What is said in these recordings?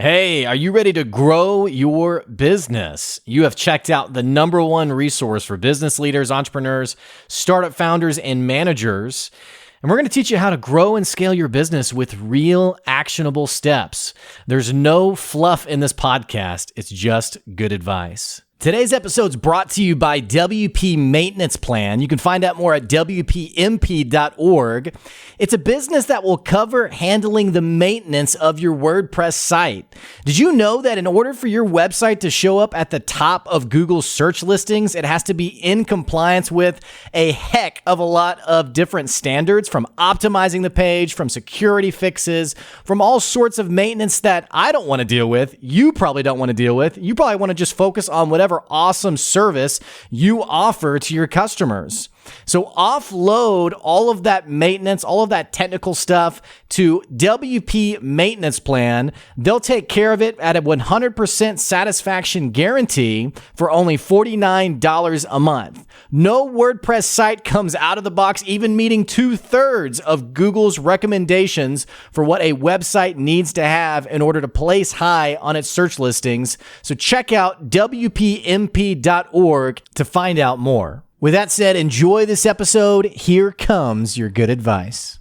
Hey, are you ready to grow your business? You have checked out the number one resource for business leaders, entrepreneurs, startup founders, and managers. And we're going to teach you how to grow and scale your business with real actionable steps. There's no fluff in this podcast. It's just good advice. Today's episode is brought to you by WP Maintenance Plan. You can find out more at WPMP.org. It's a business that will cover handling the maintenance of your WordPress site. Did you know that in order for your website to show up at the top of Google's search listings, it has to be in compliance with a heck of a lot of different standards, from optimizing the page, from security fixes, from all sorts of maintenance that I don't want to deal with. You probably don't want to deal with. You probably want to just focus on whatever awesome service you offer to your customers. So offload all of that maintenance, all of that technical stuff to WP Maintenance Plan. They'll take care of it at a 100% satisfaction guarantee for only $49 a month. No WordPress site comes out of the box even meeting 2/3 of Google's recommendations for what a website needs to have in order to place high on its search listings. So check out WPMP.org to find out more. With that said, enjoy this episode. Here comes your good advice.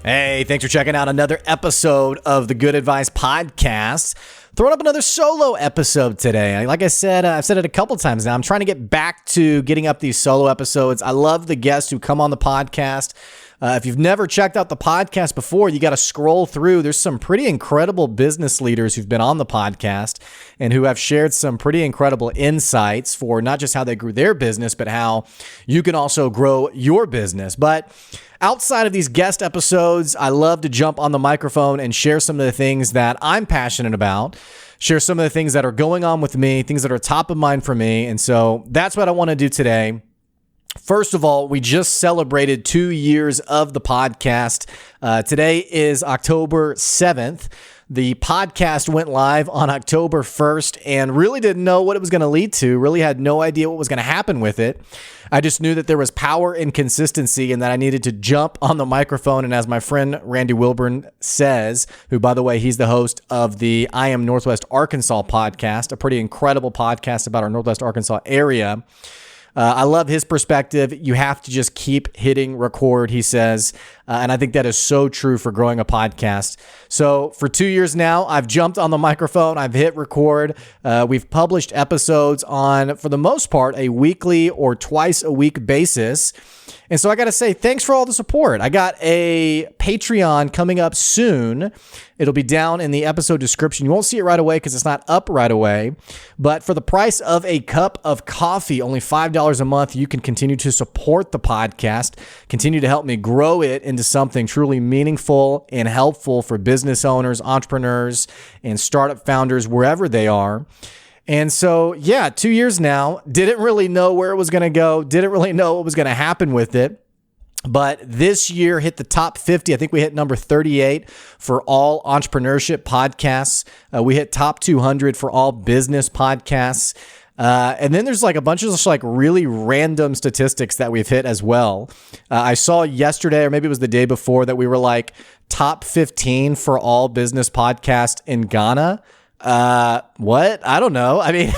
Hey, thanks for checking out another episode of the Good Advice Podcast. Throwing up another solo episode today. Like I said, I've said it a couple times now. I'm trying to get back to getting up these solo episodes. I love the guests who come on the podcast. If you've never checked out the podcast before, you got to scroll through. There's some pretty incredible business leaders who've been on the podcast and who have shared some pretty incredible insights for not just how they grew their business, but how you can also grow your business. But outside of these guest episodes, I love to jump on the microphone and share some of the things that I'm passionate about, share some of the things that are going on with me, things that are top of mind for me. And so that's what I want to do today. First of all, we just celebrated 2 years of the podcast. Today is October 7th. The podcast went live on October 1st and really didn't know what it was going to lead to, really had no idea what was going to happen with it. I just knew that there was power in consistency and that I needed to jump on the microphone. And as my friend Randy Wilburn says, who, by the way, he's the host of the I Am Northwest Arkansas podcast, a pretty incredible podcast about our Northwest Arkansas area. I love his perspective. You have to just keep hitting record, he says. And I think that is so true for growing a podcast. So for 2 years now, I've jumped on the microphone. I've hit record. We've published episodes on, for the most part, a weekly or twice a week basis. And so I got to say, thanks for all the support. I got a Patreon coming up soon. It'll be down in the episode description. You won't see it right away because it's not up right away. But for the price of a cup of coffee, only $5 a month, you can continue to support the podcast, continue to help me grow it into something truly meaningful and helpful for business owners, entrepreneurs, and startup founders, wherever they are. And so, 2 years now, didn't really know where it was going to go, didn't really know what was going to happen with it. But this year hit the top 50. I think we hit number 38 for all entrepreneurship podcasts. We hit top 200 for all business podcasts. And then there's like a bunch of just like really random statistics that we've hit as well. I saw yesterday, or maybe it was the day before, that we were like top 15 for all business podcasts in Ghana. What? I don't know. I mean,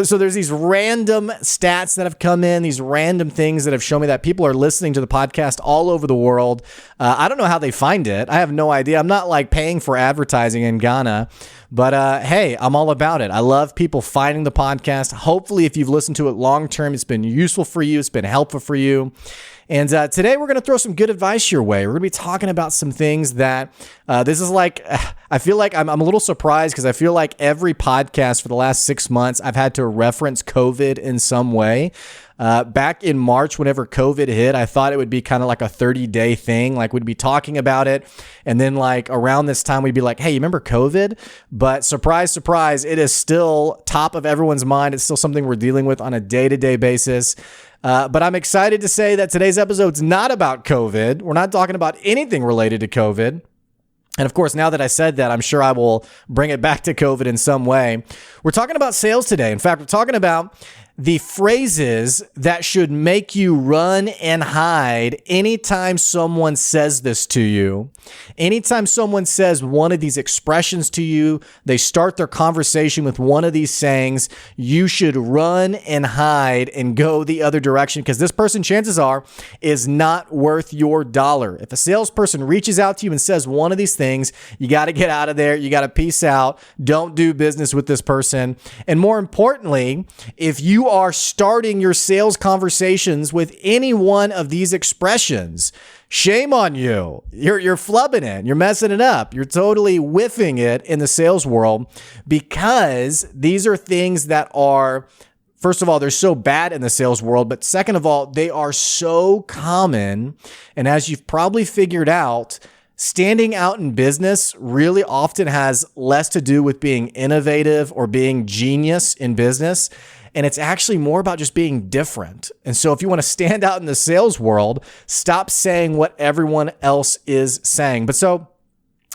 so there's these random stats that have come in, these random things that have shown me that people are listening to the podcast all over the world. I don't know how they find it. I have no idea. I'm not like paying for advertising in Ghana, but hey, I'm all about it. I love people finding the podcast. Hopefully, if you've listened to it long term, it's been useful for you. It's been helpful for you. And today we're going to throw some good advice your way. We're going to be talking about some things that this is like, I feel like I'm a little surprised because I feel like every podcast for the last 6 months, I've had to reference COVID in some way. Back in March, whenever COVID hit, I thought it would be kind of like a 30-day thing. Like we'd be talking about it. And then like around this time, we'd be like, hey, you remember COVID? But surprise, surprise, it is still top of everyone's mind. It's still something we're dealing with on a day-to-day basis. But I'm excited to say that today's episode's not about COVID. We're not talking about anything related to COVID. And of course, now that I said that, I'm sure I will bring it back to COVID in some way. We're talking about sales today. In fact, we're talking about the phrases that should make you run and hide anytime someone says this to you. Anytime someone says one of these expressions to you, they start their conversation with one of these sayings, you should run and hide and go the other direction, because this person, chances are, is not worth your dollar. If a salesperson reaches out to you and says one of these things, you got to get out of there. You got to peace out. Don't do business with this person. And more importantly, if you are starting your sales conversations with any one of these expressions, shame on you. You're flubbing it. You're messing it up. You're totally whiffing it in the sales world, because these are things that are, first of all, they're so bad in the sales world, but second of all, they are so common. And as you've probably figured out, standing out in business really often has less to do with being innovative or being genius in business. And it's actually more about just being different. And so if you want to stand out in the sales world, stop saying what everyone else is saying. But so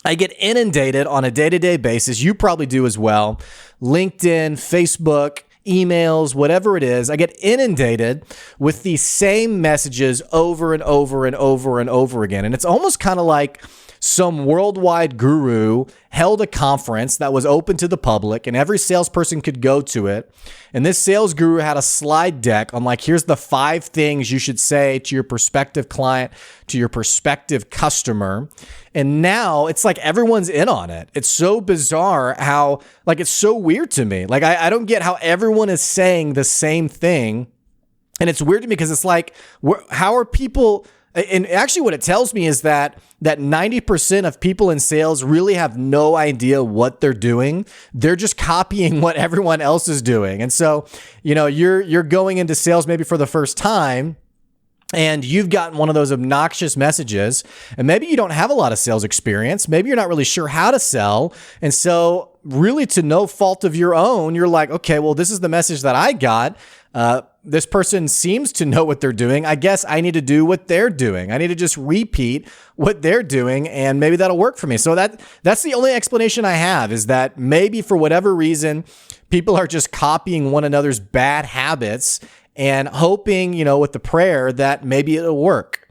I get inundated on a day-to-day basis. You probably do as well. LinkedIn, Facebook, emails, whatever it is, I get inundated with these same messages over and over and over and over again. And it's almost kind of like some worldwide guru held a conference that was open to the public and every salesperson could go to it. And this sales guru had a slide deck on like, here's the 5 things you should say to your prospective client, to your prospective customer. And now it's like everyone's in on it. It's so bizarre how, like, it's so weird to me. Like, I don't get how everyone is saying the same thing. And it's weird to me because it's like, how are people... And actually what it tells me is that 90% of people in sales really have no idea what they're doing. They're just copying what everyone else is doing. And so, you're going into sales maybe for the first time, and you've gotten one of those obnoxious messages, and maybe you don't have a lot of sales experience. Maybe you're not really sure how to sell. And so really, to no fault of your own, you're like, okay, well, this is the message that I got. This person seems to know what they're doing. I guess I need to do what they're doing. I need to just repeat what they're doing, and maybe that'll work for me. So that's the only explanation I have, is that maybe for whatever reason, people are just copying one another's bad habits and hoping, with the prayer that maybe it'll work.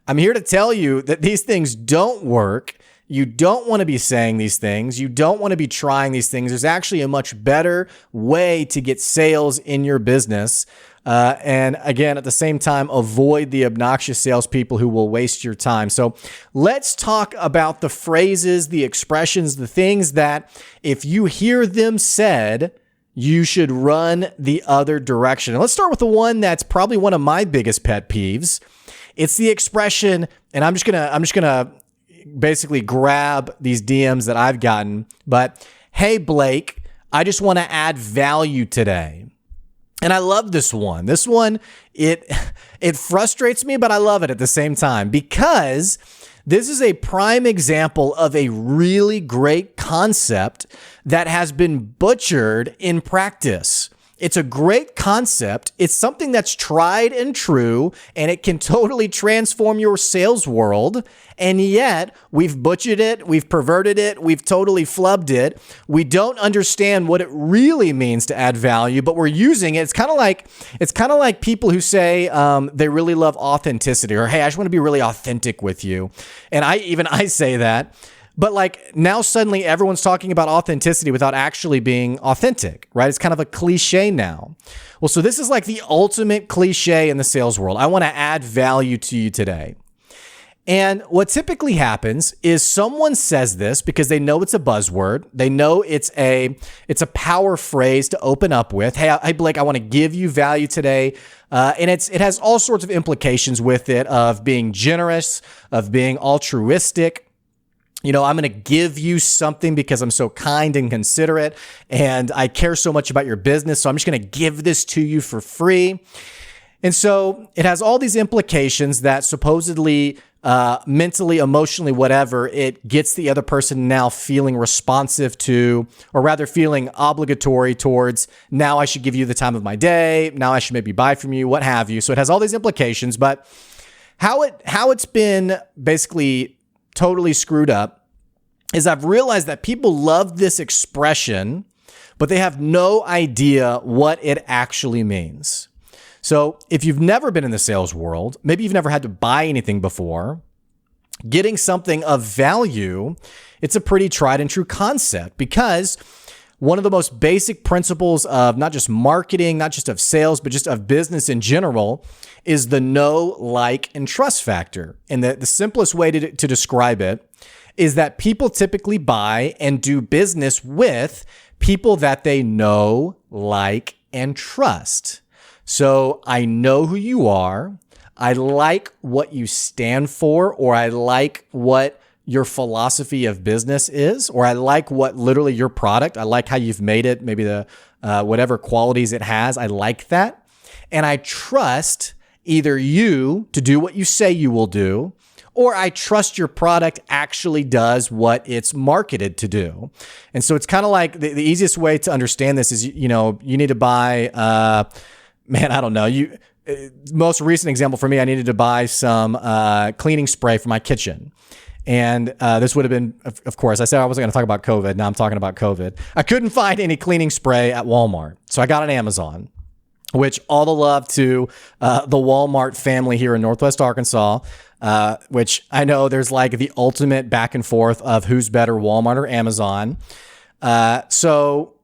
I'm here to tell you that these things don't work. You don't want to be saying these things. You don't want to be trying these things. There's actually a much better way to get sales in your business. And again, at the same time, avoid the obnoxious salespeople who will waste your time. So let's talk about the phrases, the expressions, the things that if you hear them said, you should run the other direction. And let's start with the one that's probably one of my biggest pet peeves. It's the expression, and I'm just gonna basically grab these DMs that I've gotten, but hey, Blake, I just want to add value today. And I love this one. This one, it frustrates me, but I love it at the same time, because this is a prime example of a really great concept that has been butchered in practice. It's a great concept. It's something that's tried and true, and it can totally transform your sales world. And yet we've butchered it. We've perverted it. We've totally flubbed it. We don't understand what it really means to add value, but we're using it. It's kind of like people who say they really love authenticity, or, hey, I just want to be really authentic with you. And I say that. But like now suddenly everyone's talking about authenticity without actually being authentic, right? It's kind of a cliche now. Well, so this is like the ultimate cliche in the sales world. I want to add value to you today. And what typically happens is someone says this because they know it's a buzzword. They know it's a power phrase to open up with. Hey, Blake, I want to give you value today. And it has all sorts of implications with it, of being generous, of being altruistic. I'm going to give you something because I'm so kind and considerate and I care so much about your business. So I'm just going to give this to you for free. And so it has all these implications that supposedly mentally, emotionally, whatever, it gets the other person now feeling responsive to, or rather feeling obligatory towards, now I should give you the time of my day. Now I should maybe buy from you, what have you. So it has all these implications, but how it's been basically totally screwed up is I've realized that people love this expression, but they have no idea what it actually means. So if you've never been in the sales world, maybe you've never had to buy anything before, getting something of value, it's a pretty tried and true concept, because one of the most basic principles of not just marketing, not just of sales, but just of business in general is the know, like, and trust factor. And the simplest way to describe it is that people typically buy and do business with people that they know, like, and trust. So I know who you are. I like what you stand for, or I like what your philosophy of business is, or I like what literally your product, I like how you've made it, maybe the whatever qualities it has. I like that. And I trust either you to do what you say you will do, or I trust your product actually does what it's marketed to do. And so it's kind of like the easiest way to understand this is, you need to buy, I don't know. Most recent example for me, I needed to buy some cleaning spray for my kitchen. And this would have been, of course, I said I wasn't going to talk about COVID. Now I'm talking about COVID. I couldn't find any cleaning spray at Walmart. So I got on Amazon, which all the love to the Walmart family here in Northwest Arkansas, which I know there's like the ultimate back and forth of who's better, Walmart or Amazon. So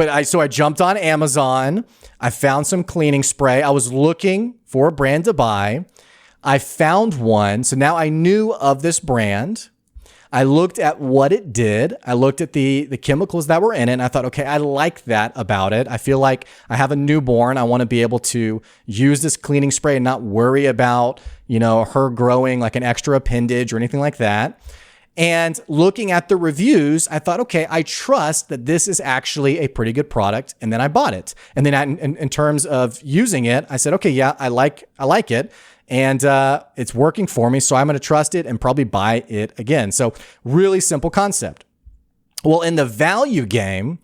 I jumped on Amazon. I found some cleaning spray. I was looking for a brand to buy. I found one. So now I knew of this brand. I looked at what it did. I looked at the chemicals that were in it. And I thought, okay, I like that about it. I feel like I have a newborn. I want to be able to use this cleaning spray and not worry about, her growing like an extra appendage or anything like that. And looking at the reviews, I thought, okay, I trust that this is actually a pretty good product. And then I bought it. And then in terms of using it, I said, okay, yeah, I like it. And it's working for me. So I'm going to trust it and probably buy it again. So really simple concept. Well, in the value game,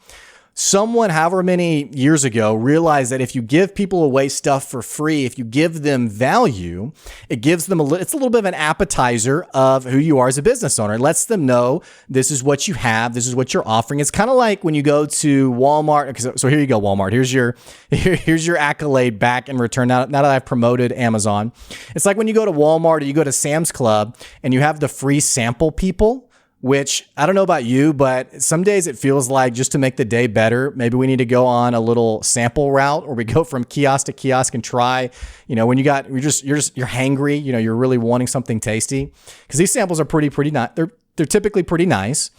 someone, however many years ago, realized that if you give people away stuff for free, if you give them value, it gives them it's a little bit of an appetizer of who you are as a business owner. It lets them know this is what you have, this is what you're offering. It's kind of like when you go to Walmart. So here you go, Walmart. Here's your accolade back in return. Now that I've promoted Amazon, it's like when you go to Walmart or you go to Sam's Club and you have the free sample people. Which I don't know about you, but some days it feels like just to make the day better, maybe we need to go on a little sample route, or we go from kiosk to kiosk and try, when you're hangry, you're really wanting something tasty, because these samples are pretty nice. They're typically pretty nice.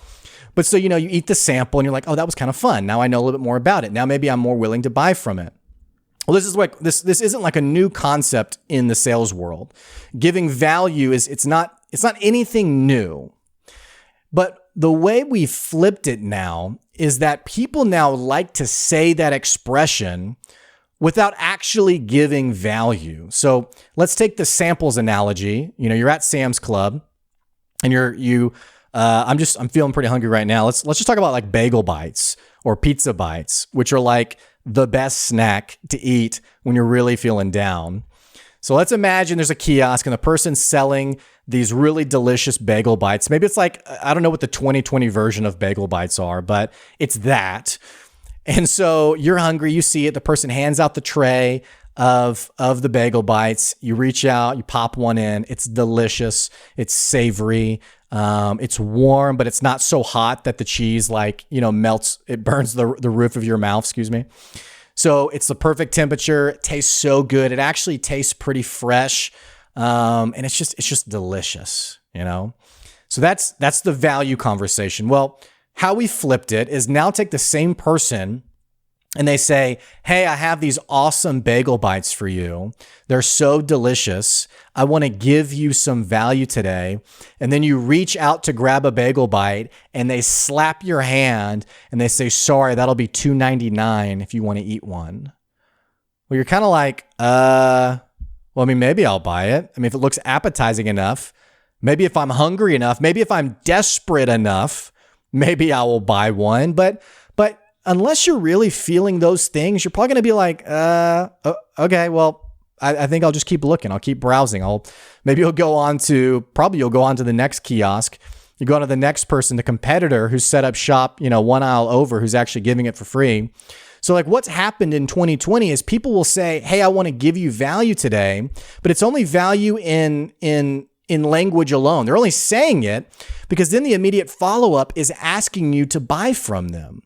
But so, you eat the sample and you're like, oh, that was kind of fun. Now I know a little bit more about it. Now maybe I'm more willing to buy from it. Well, this isn't like a new concept in the sales world. Giving value it's not anything new. But the way we flipped it now is that people now like to say that expression without actually giving value. So let's take the samples analogy. You're at Sam's Club and I'm feeling pretty hungry right now. Let's just talk about like bagel bites or pizza bites, which are like the best snack to eat when you're really feeling down. So let's imagine there's a kiosk and the person's selling these really delicious bagel bites. Maybe it's like, I don't know what the 2020 version of bagel bites are, but it's that. And so you're hungry, you see it, the person hands out the tray of the bagel bites. You reach out, you pop one in. It's delicious. It's savory. It's warm, but it's not so hot that the cheese melts. It burns the roof of your mouth, excuse me. So it's the perfect temperature. It tastes so good. It actually tastes pretty fresh. And it's just delicious, So that's the value conversation. Well, how we flipped it is now take the same person and they say, hey, I have these awesome bagel bites for you. They're so delicious. I want to give you some value today. And then you reach out to grab a bagel bite and they slap your hand and they say, sorry, that'll be $2.99 if you want to eat one. Well, you're kind of like, maybe I'll buy it. I mean, if it looks appetizing enough, Maybe if I'm hungry enough, maybe if I'm desperate enough, maybe I will buy one. But unless you're really feeling those things, you're probably going to be like, okay, well, I think I'll just keep looking. I'll keep browsing. You'll go on to the next kiosk. You go on to the next person, the competitor who's set up shop, one aisle over, who's actually giving it for free. So like what's happened in 2020 is people will say, hey, I want to give you value today, but it's only value in language alone. They're only saying it because then the immediate follow-up is asking you to buy from them.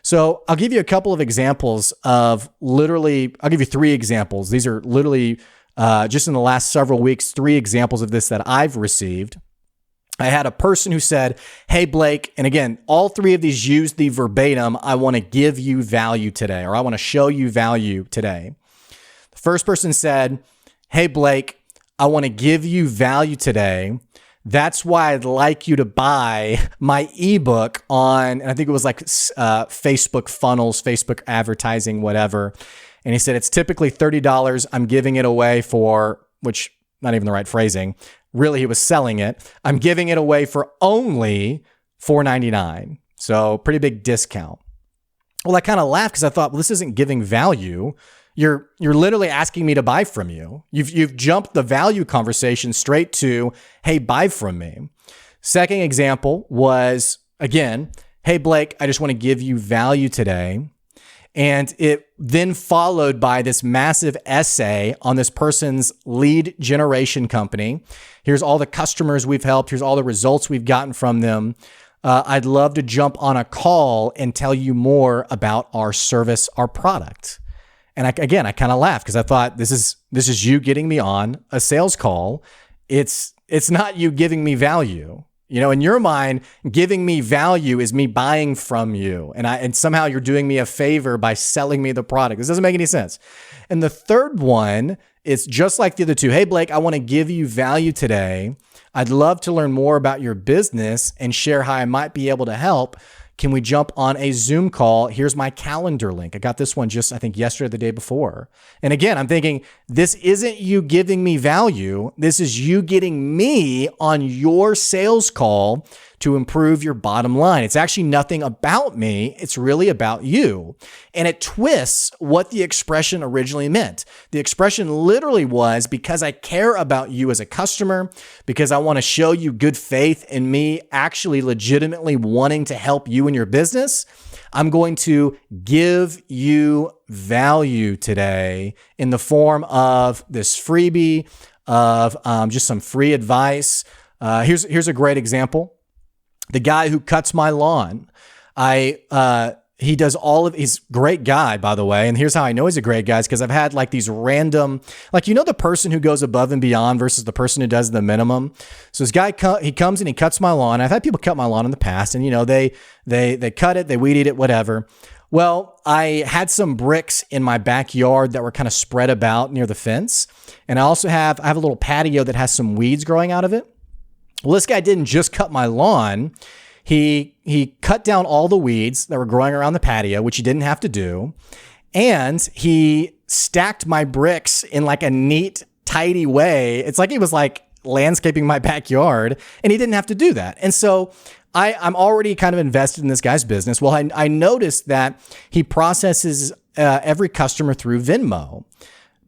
So I'll give you a couple of examples I'll give you 3 examples. These are literally just in the last several weeks, 3 examples of this that I've received. I had a person who said, hey, Blake, and again, all 3 of these use the verbatim, I want to give you value today, or I want to show you value today. The first person said, hey, Blake, I want to give you value today. That's why I'd like you to buy my ebook on, and I think it was like Facebook funnels, Facebook advertising, whatever. And he said, it's typically $30. I'm giving it away for, which not even the right phrasing. Really, he was selling it. I'm giving it away for only $4.99. So pretty big discount. Well, I kind of laughed because I thought, well, this isn't giving value. You're literally asking me to buy from you. You've jumped the value conversation straight to, hey, buy from me. Second example was, again, hey, Blake, I just want to give you value today. And it then followed by this massive essay on this person's lead generation company. Here's all the customers we've helped. Here's all the results we've gotten from them. I'd love to jump on a call and tell you more about our service, our product. And I kind of laughed because I thought this is you getting me on a sales call. It's not you giving me value. In your mind, giving me value is me buying from you. And somehow you're doing me a favor by selling me the product. This doesn't make any sense. And the third one is just like the other 2. Hey, Blake, I want to give you value today. I'd love to learn more about your business and share how I might be able to help. Can we jump on a Zoom call? Here's my calendar link. I got this one just, I think, yesterday or the day before. And again, I'm thinking, this isn't you giving me value. This is you getting me on your sales call to improve your bottom line. It's actually nothing about me. It's really about you. And it twists what the expression originally meant. The expression literally was, because I care about you as a customer, because I want to show you good faith in me actually legitimately wanting to help you in your business, I'm going to give you value today in the form of this freebie, of just some free advice. Here's a great example. The guy who cuts my lawn, he does he's a great guy, by the way. And here's how I know he's a great guy is because I've had like these random, the person who goes above and beyond versus the person who does the minimum. So this guy, he comes and he cuts my lawn. I've had people cut my lawn in the past and, they cut it, they weed eat it, whatever. Well, I had some bricks in my backyard that were kind of spread about near the fence. And I have a little patio that has some weeds growing out of it. Well, this guy didn't just cut my lawn. He cut down all the weeds that were growing around the patio, which he didn't have to do. And he stacked my bricks in like a neat, tidy way. It's like he was like landscaping my backyard and he didn't have to do that. And so I'm already kind of invested in this guy's business. Well, I noticed that he processes every customer through Venmo.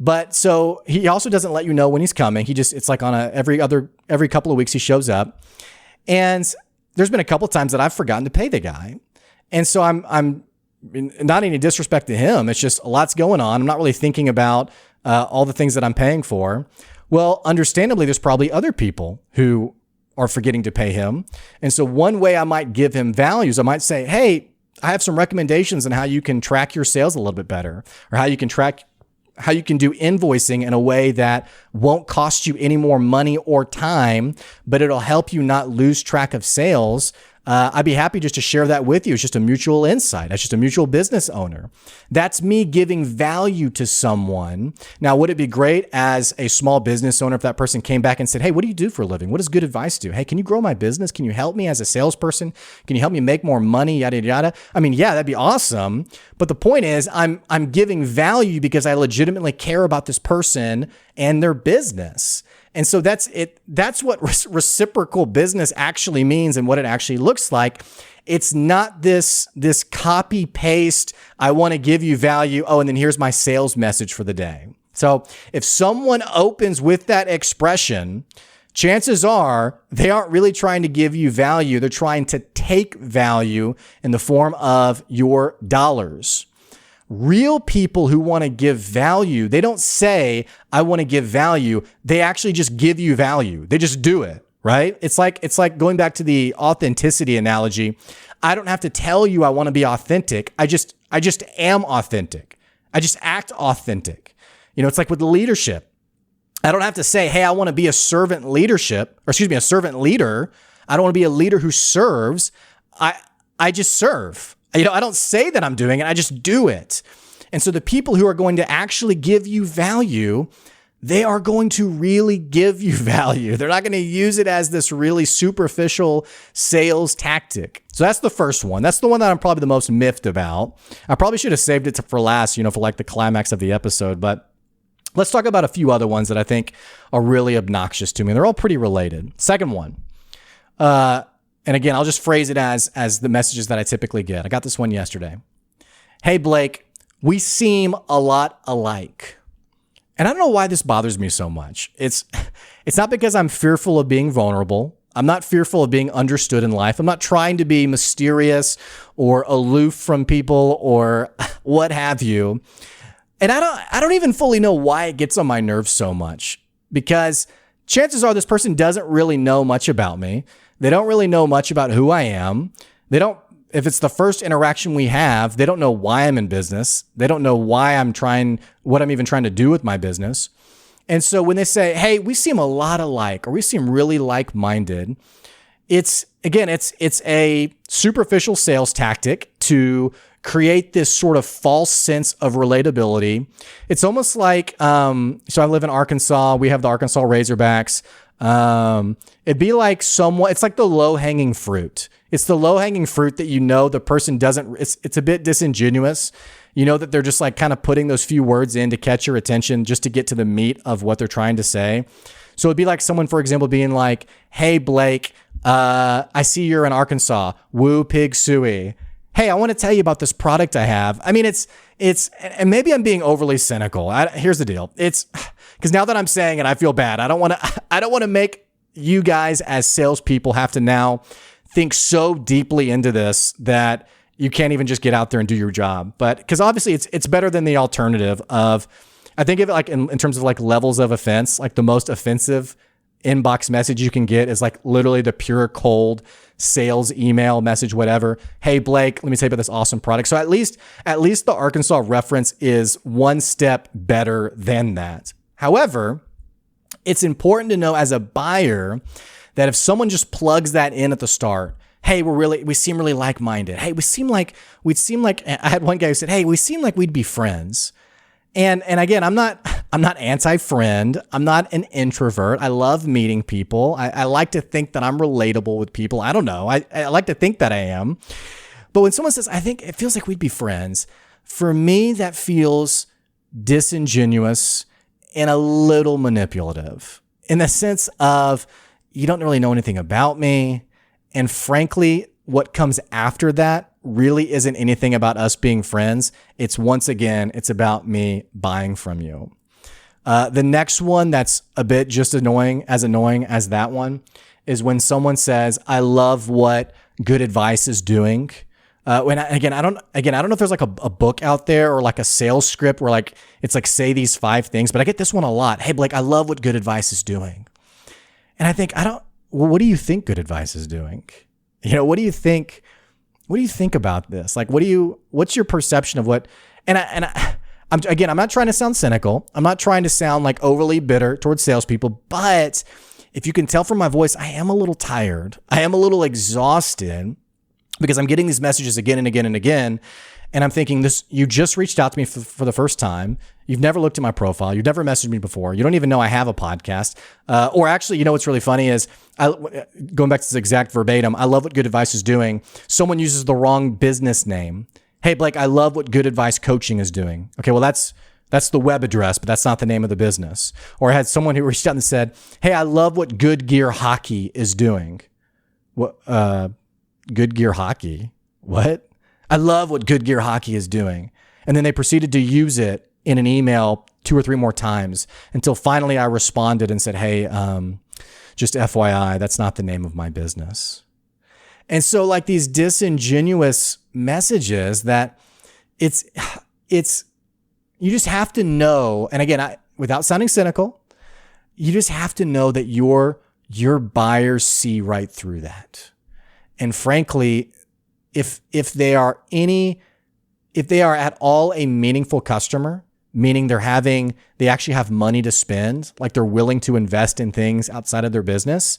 But so he also doesn't let you know when he's coming. It's like on every couple of weeks he shows up. And there's been a couple of times that I've forgotten to pay the guy. And so I'm not any disrespect to him. It's just a lot's going on. I'm not really thinking about all the things that I'm paying for. Well, understandably, there's probably other people who are forgetting to pay him. And so one way I might give him value is I might say, hey, I have some recommendations on how you can track your sales a little bit better, or how you can do invoicing in a way that won't cost you any more money or time, but it'll help you not lose track of sales. I'd be happy just to share that with you. It's just a mutual insight. That's just a mutual business owner. That's me giving value to someone. Now, would it be great as a small business owner if that person came back and said, hey, what do you do for a living? What does good advice do? Hey, can you grow my business? Can you help me as a salesperson? Can you help me make more money? Yada, yada, yada. I mean, yeah, that'd be awesome. But the point is I'm giving value because I legitimately care about this person and their business. And so that's it. That's what reciprocal business actually means and what it actually looks like. It's not this copy paste. I want to give you value. Oh, and then here's my sales message for the day. So if someone opens with that expression, chances are they aren't really trying to give you value. They're trying to take value in the form of your dollars. Real people who want to give value, they don't say, I want to give value. They actually just give you value. They just do it, right? It's like going back to the authenticity analogy. I don't have to tell you I want to be authentic. I just am authentic. I just act authentic. It's like with leadership. I don't have to say, hey, I want to be a servant leadership, or excuse me, a servant leader. I don't want to be a leader who serves. I just serve. I don't say that I'm doing it. I just do it. And so the people who are going to actually give you value, they are going to really give you value. They're not going to use it as this really superficial sales tactic. So that's the first one. That's the one that I'm probably the most miffed about. I probably should have saved it for last, for like the climax of the episode. But let's talk about a few other ones that I think are really obnoxious to me. They're all pretty related. Second one. And again, I'll just phrase it as the messages that I typically get. I got this one yesterday. Hey, Blake, we seem a lot alike. And I don't know why this bothers me so much. It's not because I'm fearful of being vulnerable. I'm not fearful of being understood in life. I'm not trying to be mysterious or aloof from people or what have you. And I don't even fully know why it gets on my nerves so much, because chances are this person doesn't really know much about me. They don't really know much about who I am. If it's the first interaction we have, they don't know why I'm in business. They don't know what I'm even trying to do with my business. And so when they say, hey, we seem a lot alike, or we seem really like-minded, it's a superficial sales tactic to create this sort of false sense of relatability. It's almost like, so I live in Arkansas. We have the Arkansas Razorbacks. It'd be like it's like the low-hanging fruit. It's the low-hanging fruit that the person doesn't, it's a bit disingenuous. That they're just like kind of putting those few words in to catch your attention just to get to the meat of what they're trying to say. So it'd be like someone, for example, being like, hey, Blake, I see you're in Arkansas. Woo pig suey. Hey, I want to tell you about this product I have. I mean, and maybe I'm being overly cynical. Here's the deal. It's because now that I'm saying it, I feel bad. I don't want to make you guys as salespeople have to now think so deeply into this that you can't even just get out there and do your job. But because obviously it's better than the alternative of, I think of it like in terms of like levels of offense, like the most offensive inbox message you can get is like literally the pure cold sales email message, whatever. Hey, Blake, let me tell you about this awesome product. So at least the Arkansas reference is one step better than that. However, it's important to know as a buyer that if someone just plugs that in at the start, hey, we seem really like-minded. Hey, we'd seem like, I had one guy who said, hey, we seem like we'd be friends. And again, I'm not anti-friend. I'm not an introvert. I love meeting people. I like to think that I'm relatable with people. I don't know. I like to think that I am. But when someone says, I think it feels like we'd be friends, for me, that feels disingenuous and a little manipulative in the sense of you don't really know anything about me. And frankly, what comes after that really isn't anything about us being friends. It's about me buying from you. The next one that's a bit just annoying as that one is when someone says, I love what Good Advice is doing. I don't know if there's like a book out there or like a sales script where like, it's like, say these 5 things, but I get this one a lot. Hey, Blake, I love what Good Advice is doing. And I think, what do you think Good Advice is doing? What do you think about this? Like, what's your perception of what, I'm not trying to sound cynical. I'm not trying to sound like overly bitter towards salespeople, but if you can tell from my voice, I am a little tired. I am a little exhausted because I'm getting these messages again and again and again. And I'm thinking you just reached out to me for the first time. You've never looked at my profile. You've never messaged me before. You don't even know I have a podcast. Or actually, what's really funny is going back to this exact verbatim, I love what Good Advice is doing. Someone uses the wrong business name. Hey, Blake, I love what Good Advice Coaching is doing. Okay, well, that's That's the web address, but that's not the name of the business. Or I had someone who reached out and said, hey, I love what Good Gear Hockey is doing. What? Good Gear Hockey? What? I love what Good Gear Hockey is doing. And then they proceeded to use it in an email 2 or 3 more times until finally I responded and said, hey, just FYI, that's not the name of my business. And so like these disingenuous messages that it's, you just have to know. And again, without sounding cynical, you just have to know that your buyers see right through that. And frankly, if they are at all a meaningful customer, meaning they actually have money to spend, like they're willing to invest in things outside of their business,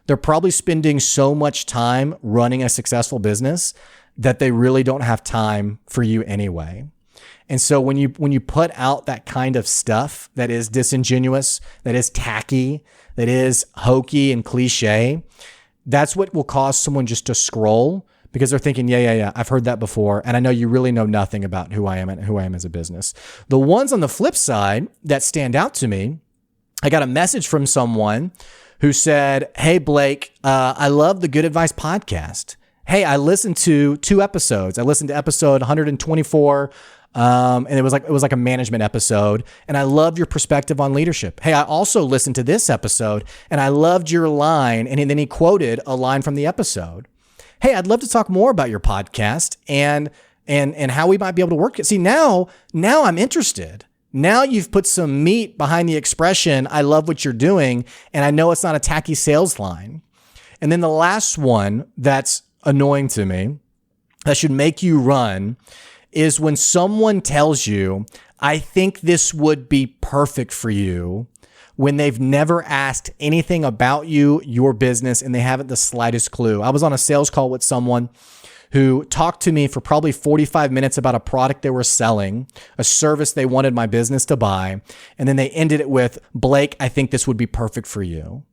they're probably spending so much time running a successful business that they really don't have time for you anyway. And so when you put out that kind of stuff that is disingenuous, that is tacky, that is hokey and cliche, that's what will cause someone just to scroll because they're thinking, yeah, I've heard that before. And I know you really know nothing about who I am and who I am as a business. The ones on the flip side that stand out to me, I got a message from someone who said, hey, Blake, I love the Good Advice podcast. Hey, I listened to 2 episodes. I listened to episode 124, and it was like a management episode. And I loved your perspective on leadership. Hey, I also listened to this episode and I loved your line. And then he quoted a line from the episode. Hey, I'd love to talk more about your podcast and how we might be able to work it. See, now I'm interested. Now you've put some meat behind the expression, I love what you're doing. And I know it's not a tacky sales line. And then the last one that's annoying to me, that should make you run, is when someone tells you, I think this would be perfect for you, when they've never asked anything about you, your business, and they haven't the slightest clue. I was on a sales call with someone who talked to me for probably 45 minutes about a product they were selling, a service they wanted my business to buy. And then they ended it with, Blake, I think this would be perfect for you.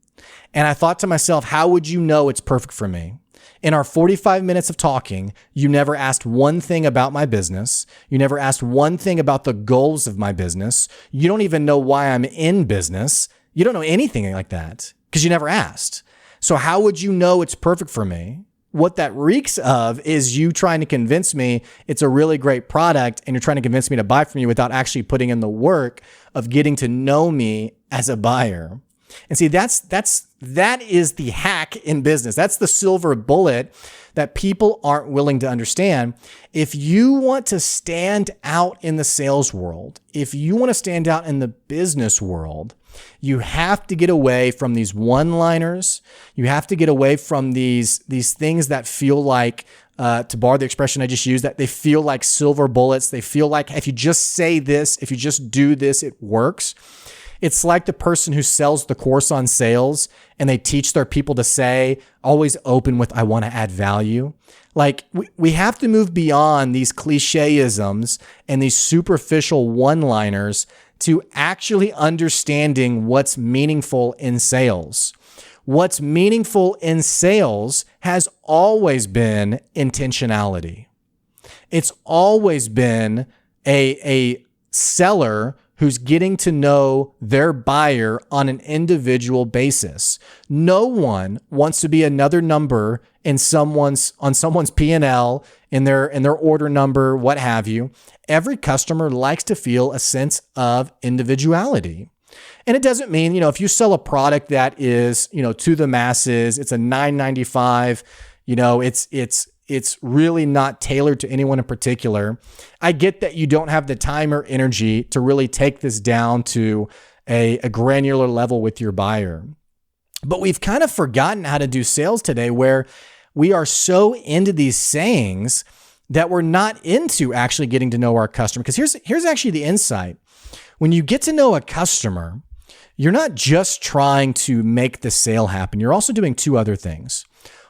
And I thought to myself, how would you know it's perfect for me? In our 45 minutes of talking, you never asked one thing about my business. You never asked one thing about the goals of my business. You don't even know why I'm in business. You don't know anything like that because you never asked. So how would you know it's perfect for me? What that reeks of is you trying to convince me it's a really great product and you're trying to convince me to buy from you without actually putting in the work of getting to know me as a buyer. And see, that is the hack in business. That's the silver bullet that people aren't willing to understand. If you want to stand out in the sales world, if you want to stand out in the business world, you have to get away from these one-liners. You have to get away from these things that feel like, to borrow the expression I just used, that they feel like silver bullets. They feel like if you just say this, if you just do this, it works. It's like the person who sells the course on sales and they teach their people to say, always open with, I want to add value. Like we have to move beyond these cliché-isms and these superficial one-liners to actually understanding what's meaningful in sales. What's meaningful in sales has always been intentionality. It's always been a seller who's getting to know their buyer on an individual basis. No one wants to be another number on someone's P&L, in their order number, what have you. Every customer likes to feel a sense of individuality. And it doesn't mean, if you sell a product that is, to the masses, it's a $9.95, it's really not tailored to anyone in particular. I get that you don't have the time or energy to really take this down to a granular level with your buyer. But we've kind of forgotten how to do sales today, where we are so into these sayings that we're not into actually getting to know our customer. Because here's actually the insight. When you get to know a customer, you're not just trying to make the sale happen. You're also doing 2 other things.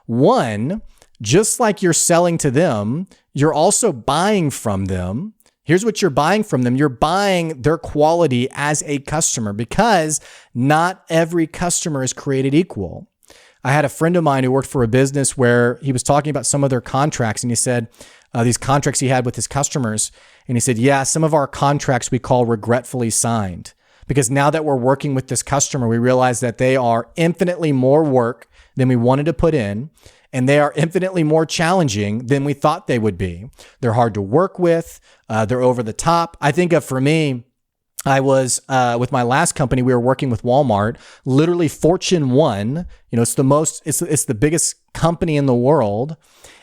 One, just like you're selling to them, you're also buying from them. Here's what you're buying from them. You're buying their quality as a customer, because not every customer is created equal. I had a friend of mine who worked for a business where he was talking about some of their contracts, and he said these contracts he had with his customers, and he said, yeah, some of our contracts we call regretfully signed, because now that we're working with this customer, we realize that they are infinitely more work than we wanted to put in, and they are infinitely more challenging than we thought they would be. They're hard to work with. They're over the top. I think of, for me, I was with my last company, we were working with Walmart, literally Fortune 1. It's the biggest company in the world.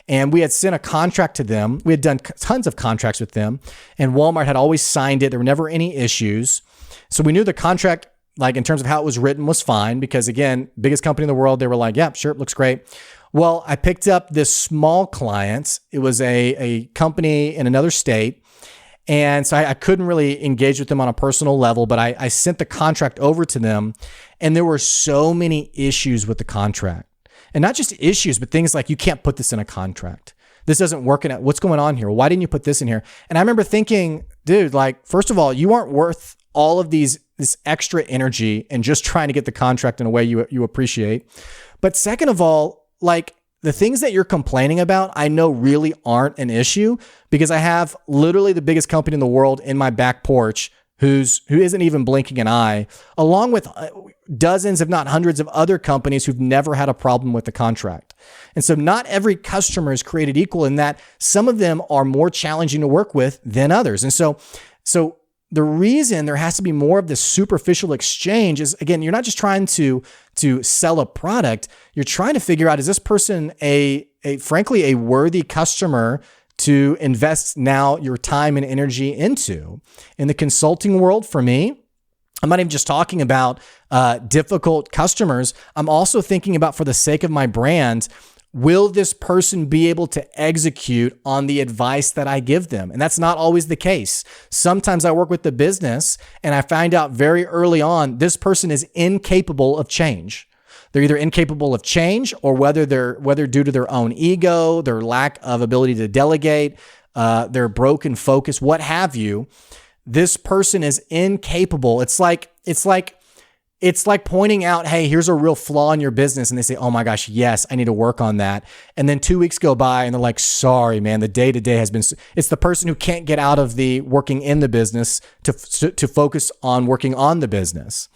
And we had sent a contract to them. We had done tons of contracts with them, and Walmart had always signed it. There were never any issues. So we knew the contract, like in terms of how it was written, was fine because, again, biggest company in the world. They were like, yeah, sure, it looks great. Well, I picked up this small client. It was a company in another state. And so I couldn't really engage with them on a personal level, but I sent the contract over to them, and there were so many issues with the contract. And not just issues, but things like, you can't put this in a contract. This doesn't work. What's going on here? Why didn't you put this in here? And I remember thinking, dude, like, first of all, you aren't worth all of this extra energy and just trying to get the contract in a way you appreciate. But second of all, like, the things that you're complaining about, I know really aren't an issue, because I have literally the biggest company in the world in my back porch who isn't even blinking an eye, along with dozens, if not hundreds of other companies who've never had a problem with the contract. And so not every customer is created equal in that some of them are more challenging to work with than others. And so the reason there has to be more of this superficial exchange is, again, you're not just trying to sell a product. You're trying to figure out, is this person frankly a worthy customer to invest now your time and energy into? In the consulting world, for me, I'm not even just talking about difficult customers. I'm also thinking about, for the sake of my brand, will this person be able to execute on the advice that I give them? And that's not always the case. Sometimes I work with the business and I find out very early on, this person is incapable of change. They're either incapable of change, or whether due to their own ego, their lack of ability to delegate, their broken focus, what have you. This person is incapable. It's like pointing out, hey, here's a real flaw in your business. And they say, oh my gosh, yes, I need to work on that. And then 2 weeks go by and they're like, sorry, man, the day-to-day has been, it's the person who can't get out of the working in the business to focus on working on the business.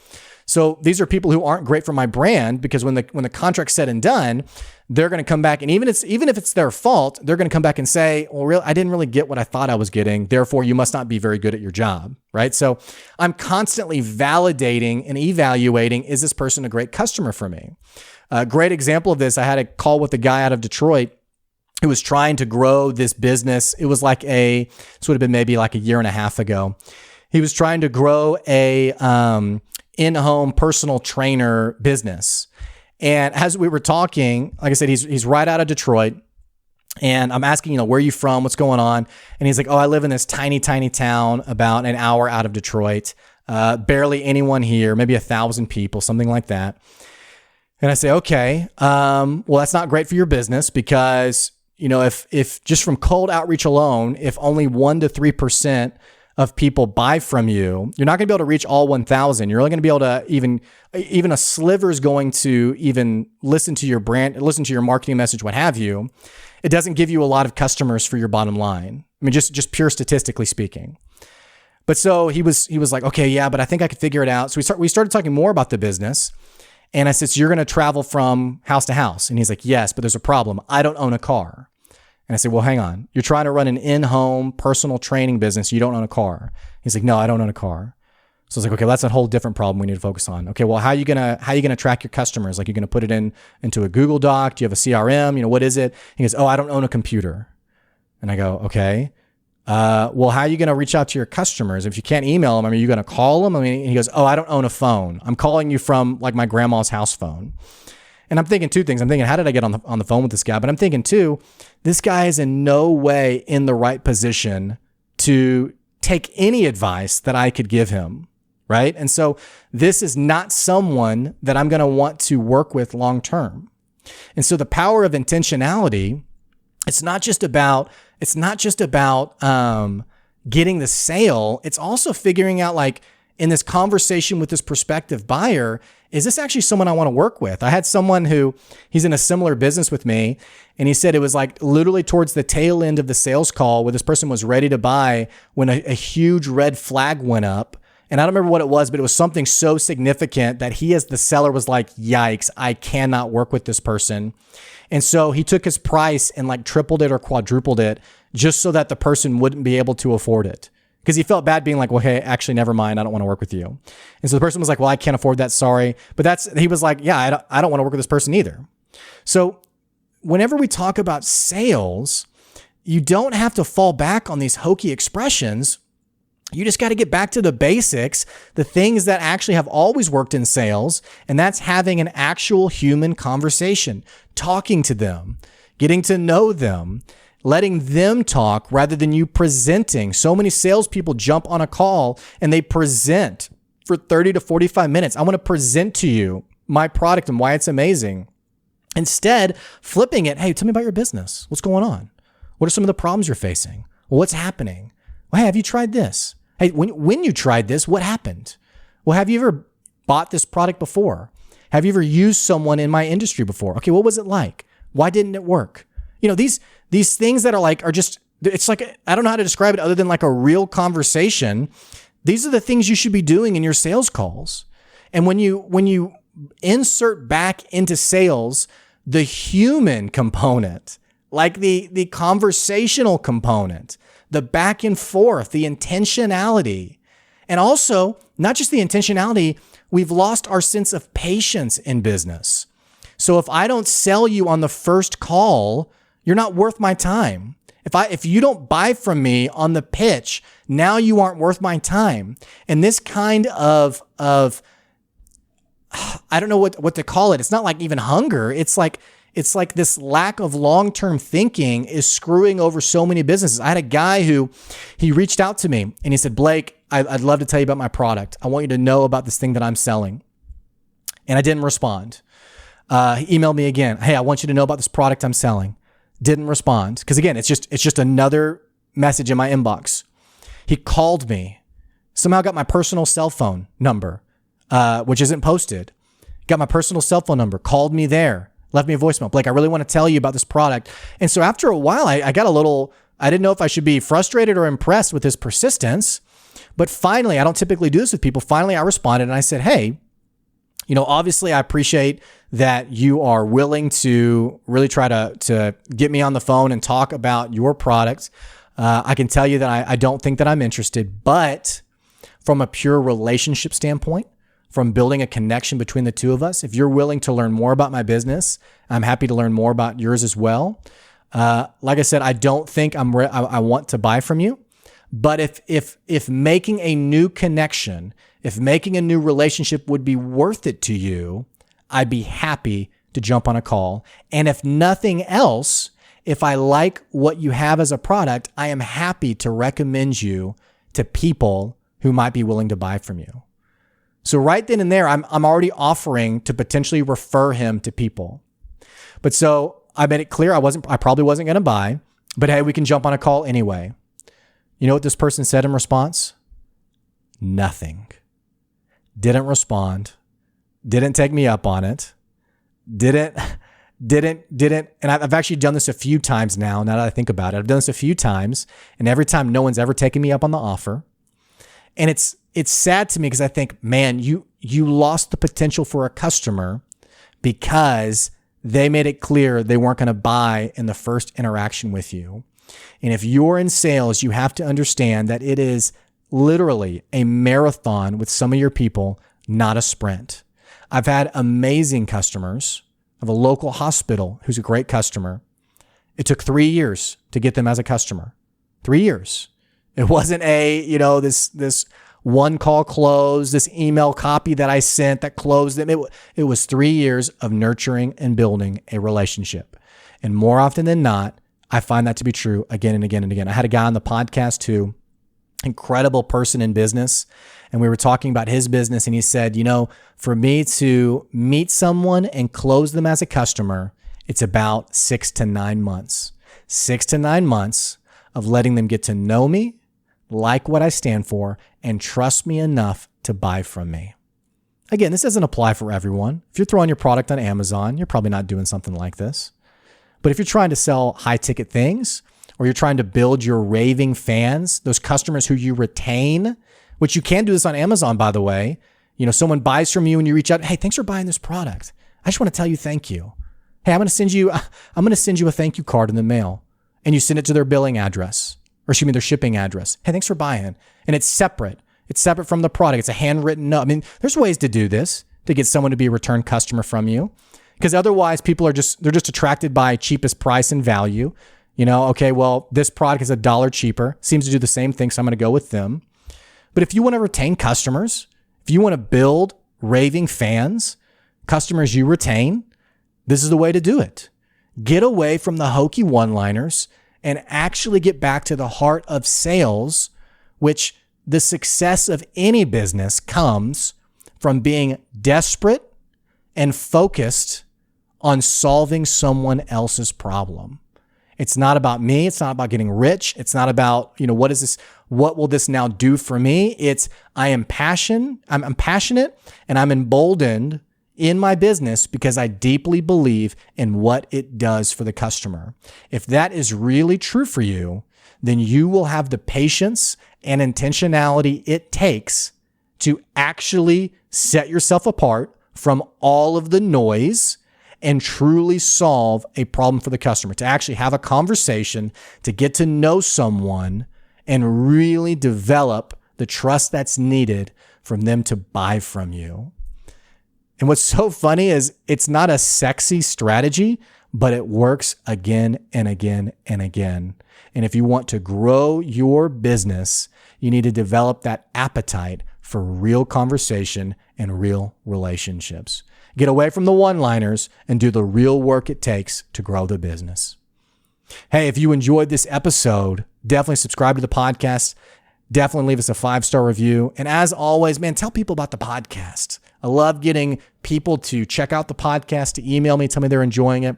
So these are people who aren't great for my brand, because when the contract's said and done, they're going to come back, and even if it's their fault, they're going to come back and say, well, I didn't really get what I thought I was getting. Therefore, you must not be very good at your job, right? So I'm constantly validating and evaluating, is this person a great customer for me? A great example of this, I had a call with a guy out of Detroit who was trying to grow this business. It was this would have been maybe like a year and a half ago. He was trying to grow a in-home personal trainer business. And as we were talking, like I said, he's right out of Detroit. And I'm asking, where are you from? What's going on? And he's like, oh, I live in this tiny, tiny town about an hour out of Detroit. Barely anyone here, maybe 1,000 people, something like that. And I say, okay, well, that's not great for your business, because, if just from cold outreach alone, if only 1% to 3% of people buy from you, you're not going to be able to reach all 1,000. You're only going to be able to even a sliver is going to even listen to your brand, listen to your marketing message, what have you. It doesn't give you a lot of customers for your bottom line. I mean, just pure statistically speaking. But so he was like, okay, yeah, but I think I could figure it out. So we started talking more about the business. And I said, so you're going to travel from house to house? And he's like, yes, but there's a problem. I don't own a car. And I said, well, hang on. You're trying to run an in-home personal training business. You don't own a car. He's like, no, I don't own a car. So I was like, okay, well, that's a whole different problem we need to focus on. Okay, well, how are you gonna track your customers? Like, you're gonna put it into a Google Doc? Do you have a CRM? What is it? He goes, oh, I don't own a computer. And I go, okay. Well, how are you gonna reach out to your customers? If you can't email them, are you gonna call them? He goes, oh, I don't own a phone. I'm calling you from like my grandma's house phone. And I'm thinking two things. I'm thinking, how did I get on the phone with this guy? But I'm thinking too, this guy is in no way in the right position to take any advice that I could give him, right? And so this is not someone that I'm going to want to work with long term. And so the power of intentionality, it's not just about getting the sale. It's also figuring out, like, in this conversation with this prospective buyer, is this actually someone I want to work with? I had someone who, he's in a similar business with me, and he said it was like literally towards the tail end of the sales call where this person was ready to buy when a huge red flag went up. And I don't remember what it was, but it was something so significant that he, as the seller, was like, yikes, I cannot work with this person. And so he took his price and like tripled it or quadrupled it just so that the person wouldn't be able to afford it. Because he felt bad being like, well, hey, actually, never mind. I don't want to work with you. And so the person was like, well, I can't afford that. Sorry. But he was like, yeah, I don't want to work with this person either. So whenever we talk about sales, you don't have to fall back on these hokey expressions. You just got to get back to the basics, the things that actually have always worked in sales. And that's having an actual human conversation, talking to them, getting to know them, letting them talk rather than you presenting. So many salespeople jump on a call and they present for 30 to 45 minutes. I want to present to you my product and why it's amazing. Instead, flipping it, hey, tell me about your business. What's going on? What are some of the problems you're facing? Well, what's happening? Well, hey, have you tried this? Hey, when you tried this, what happened? Well, have you ever bought this product before? Have you ever used someone in my industry before? Okay, what was it like? Why didn't it work? You know, these things that are just, it's like, I don't know how to describe it other than like a real conversation. These are the things you should be doing in your sales calls. And when you insert back into sales, the human component, like the conversational component, the back and forth, the intentionality, and also not just the intentionality, we've lost our sense of patience in business. So if I don't sell you on the first call, you're not worth my time. If you don't buy from me on the pitch, now you aren't worth my time. And this kind of I don't know what to call it. It's not like even hunger. It's like this lack of long-term thinking is screwing over so many businesses. I had a guy who, he reached out to me and he said, Blake, I'd love to tell you about my product. I want you to know about this thing that I'm selling. And I didn't respond. He emailed me again. Hey, I want you to know about this product I'm selling. Didn't respond. Because again, it's just another message in my inbox. He called me, somehow got my personal cell phone number, which isn't posted. Got my personal cell phone number, called me there, left me a voicemail. Blake, I really want to tell you about this product. And so after a while, I got a little, I didn't know if I should be frustrated or impressed with his persistence. But finally, I don't typically do this with people. Finally, I responded and I said, hey, you know, obviously I appreciate that you are willing to really try to get me on the phone and talk about your product. I can tell you that I don't think that I'm interested, but from a pure relationship standpoint, from building a connection between the two of us, if you're willing to learn more about my business, I'm happy to learn more about yours as well. Like I said, I don't think I want to buy from you, but if making a new connection, if making a new relationship would be worth it to you, I'd be happy to jump on a call. And if nothing else, if I like what you have as a product, I am happy to recommend you to people who might be willing to buy from you. So right then and there, I'm already offering to potentially refer him to people. But so I made it clear I probably wasn't going to buy, but hey, we can jump on a call anyway. You know what this person said in response? Nothing. Didn't respond. Didn't take me up on it. Didn't. And I've actually done this a few times now that I think about it. I've done this a few times, and every time no one's ever taken me up on the offer. And it's sad to me because I think, man, you lost the potential for a customer because they made it clear they weren't going to buy in the first interaction with you. And if you're in sales, you have to understand that it is literally a marathon with some of your people, not a sprint. I've had amazing customers. I have a local hospital who's a great customer. It took 3 years to get them as a customer. 3 years. It wasn't this one call close, this email copy that I sent that closed them. It was 3 years of nurturing and building a relationship. And more often than not, I find that to be true again and again and again. I had a guy on the podcast too, incredible person in business. And we were talking about his business. And he said, for me to meet someone and close them as a customer, it's about 6 to 9 months. 6 to 9 months of letting them get to know me, like what I stand for, and trust me enough to buy from me. Again, this doesn't apply for everyone. If you're throwing your product on Amazon, you're probably not doing something like this. But if you're trying to sell high ticket things, or you're trying to build your raving fans, those customers who you retain, which you can do this on Amazon, by the way. Someone buys from you and you reach out, hey, thanks for buying this product. I just want to tell you thank you. Hey, I'm going to send you a thank you card in the mail. And you send it to their billing address, or their shipping address. Hey, thanks for buying. And it's separate. It's separate from the product. It's a handwritten note. There's ways to do this to get someone to be a return customer from you. Because otherwise people they're just attracted by cheapest price and value. Okay, well, this product is $1 cheaper, seems to do the same thing, so I'm going to go with them. But if you want to retain customers, if you want to build raving fans, customers you retain, this is the way to do it. Get away from the hokey one-liners and actually get back to the heart of sales, which the success of any business comes from being desperate and focused on solving someone else's problem. It's not about me. It's not about getting rich. It's not about, what will this now do for me? It's I'm passionate and I'm emboldened in my business because I deeply believe in what it does for the customer. If that is really true for you, then you will have the patience and intentionality it takes to actually set yourself apart from all of the noise and truly solve a problem for the customer, to actually have a conversation, to get to know someone and really develop the trust that's needed from them to buy from you. And what's so funny is it's not a sexy strategy, but it works again and again and again. And if you want to grow your business, you need to develop that appetite for real conversation and real relationships. Get away from the one-liners and do the real work it takes to grow the business. Hey, if you enjoyed this episode, definitely subscribe to the podcast. Definitely leave us a 5-star review. And as always, man, tell people about the podcast. I love getting people to check out the podcast, to email me, tell me they're enjoying it.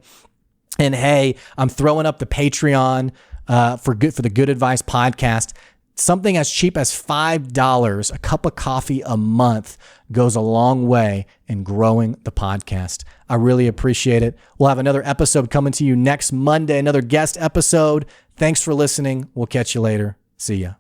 And hey, I'm throwing up the Patreon for the Good Advice podcast. Something as cheap as $5, a cup of coffee a month, goes a long way in growing the podcast. I really appreciate it. We'll have another episode coming to you next Monday, another guest episode. Thanks for listening. We'll catch you later. See ya.